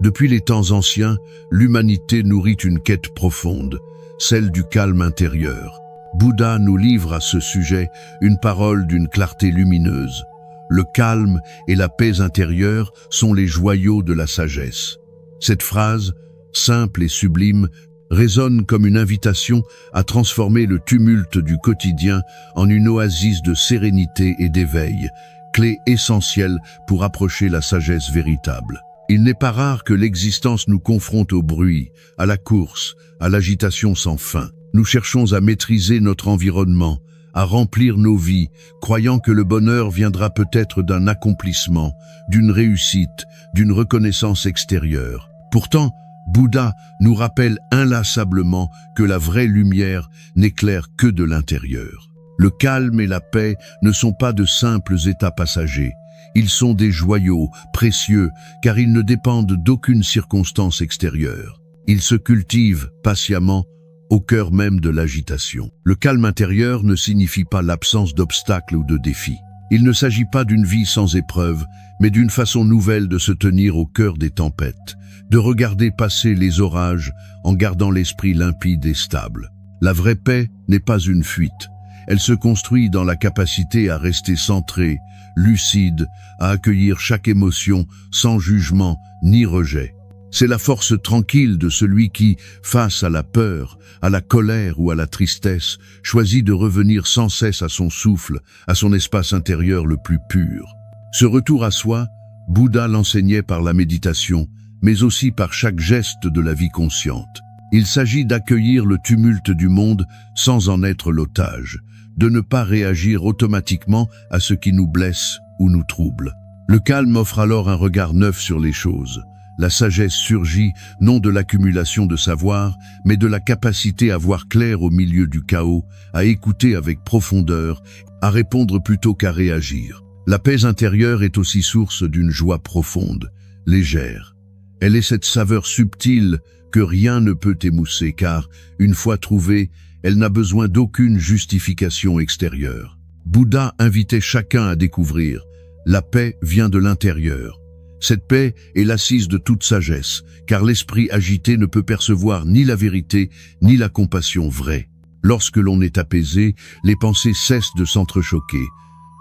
Depuis les temps anciens, l'humanité nourrit une quête profonde, celle du calme intérieur. Bouddha nous livre à ce sujet une parole d'une clarté lumineuse. Le calme et la paix intérieure sont les joyaux de la sagesse. Cette phrase, simple et sublime, résonne comme une invitation à transformer le tumulte du quotidien en une oasis de sérénité et d'éveil, clé essentielle pour approcher la sagesse véritable. Il n'est pas rare que l'existence nous confronte au bruit, à la course, à l'agitation sans fin. Nous cherchons à maîtriser notre environnement, à remplir nos vies, croyant que le bonheur viendra peut-être d'un accomplissement, d'une réussite, d'une reconnaissance extérieure. Pourtant, Bouddha nous rappelle inlassablement que la vraie lumière n'éclaire que de l'intérieur. Le calme et la paix ne sont pas de simples états passagers. Ils sont des joyaux précieux car ils ne dépendent d'aucune circonstance extérieure. Ils se cultivent patiemment au cœur même de l'agitation. Le calme intérieur ne signifie pas l'absence d'obstacles ou de défis. Il ne s'agit pas d'une vie sans épreuves, mais d'une façon nouvelle de se tenir au cœur des tempêtes, de regarder passer les orages en gardant l'esprit limpide et stable. La vraie paix n'est pas une fuite. Elle se construit dans la capacité à rester centré, lucide, à accueillir chaque émotion sans jugement ni rejet. C'est la force tranquille de celui qui, face à la peur, à la colère ou à la tristesse, choisit de revenir sans cesse à son souffle, à son espace intérieur le plus pur. Ce retour à soi, Bouddha l'enseignait par la méditation, mais aussi par chaque geste de la vie consciente. Il s'agit d'accueillir le tumulte du monde sans en être l'otage, de ne pas réagir automatiquement à ce qui nous blesse ou nous trouble. Le calme offre alors un regard neuf sur les choses. La sagesse surgit non de l'accumulation de savoir, mais de la capacité à voir clair au milieu du chaos, à écouter avec profondeur, à répondre plutôt qu'à réagir. La paix intérieure est aussi source d'une joie profonde, légère. Elle est cette saveur subtile que rien ne peut émousser, car, une fois trouvée, elle n'a besoin d'aucune justification extérieure. Bouddha invitait chacun à découvrir. La paix vient de l'intérieur. Cette paix est l'assise de toute sagesse, car l'esprit agité ne peut percevoir ni la vérité, ni la compassion vraie. Lorsque l'on est apaisé, les pensées cessent de s'entrechoquer.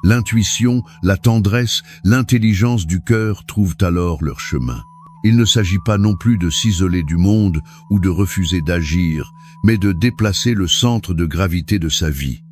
L'intuition, la tendresse, l'intelligence du cœur trouvent alors leur chemin. Il ne s'agit pas non plus de s'isoler du monde ou de refuser d'agir, mais de déplacer le centre de gravité de sa vie.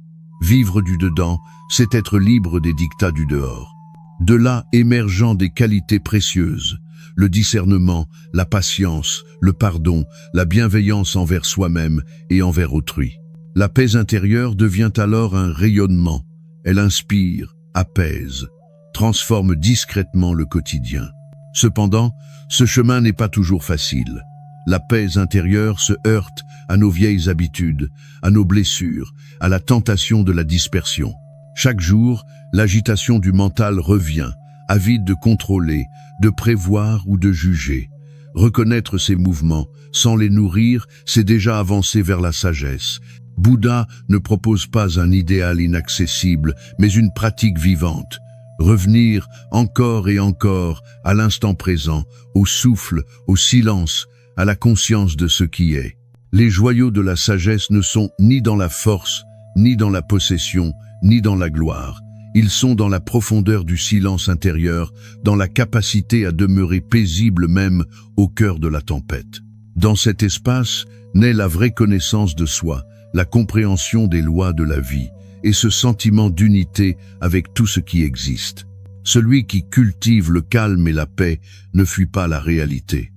Vivre du dedans, c'est être libre des dictats du dehors. De là émergeant des qualités précieuses, le discernement, la patience, le pardon, la bienveillance envers soi-même et envers autrui. La paix intérieure devient alors un rayonnement. Elle inspire, apaise, transforme discrètement le quotidien. Cependant, ce chemin n'est pas toujours facile. La paix intérieure se heurte à nos vieilles habitudes, à nos blessures, à la tentation de la dispersion. Chaque jour, l'agitation du mental revient, avide de contrôler, de prévoir ou de juger. Reconnaître ces mouvements, sans les nourrir, c'est déjà avancer vers la sagesse. Bouddha ne propose pas un idéal inaccessible, mais une pratique vivante. Revenir encore et encore à l'instant présent, au souffle, au silence, à la conscience de ce qui est. Les joyaux de la sagesse ne sont ni dans la force, ni dans la possession, ni dans la gloire. Ils sont dans la profondeur du silence intérieur, dans la capacité à demeurer paisible même au cœur de la tempête. Dans cet espace naît la vraie connaissance de soi, la compréhension des lois de la vie, et ce sentiment d'unité avec tout ce qui existe. Celui qui cultive le calme et la paix ne fuit pas la réalité.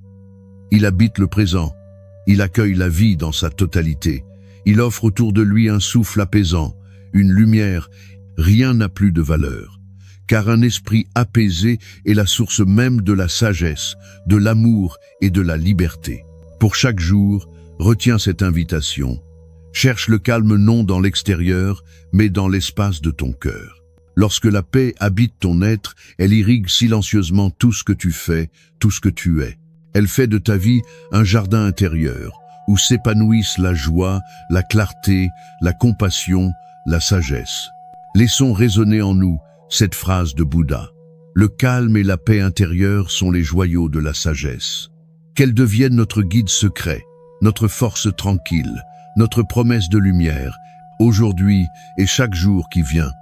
Il habite le présent, il accueille la vie dans sa totalité, il offre autour de lui un souffle apaisant, une lumière. Rien n'a plus de valeur, car un esprit apaisé est la source même de la sagesse, de l'amour et de la liberté. Pour chaque jour, retiens cette invitation. Cherche le calme non dans l'extérieur, mais dans l'espace de ton cœur. Lorsque la paix habite ton être, elle irrigue silencieusement tout ce que tu fais, tout ce que tu es. Elle fait de ta vie un jardin intérieur, où s'épanouissent la joie, la clarté, la compassion, la sagesse. Laissons résonner en nous cette phrase de Bouddha. Le calme et la paix intérieure sont les joyaux de la sagesse. qu'elle devienne notre guide secret, notre force tranquille, notre promesse de lumière, aujourd'hui et chaque jour qui vient.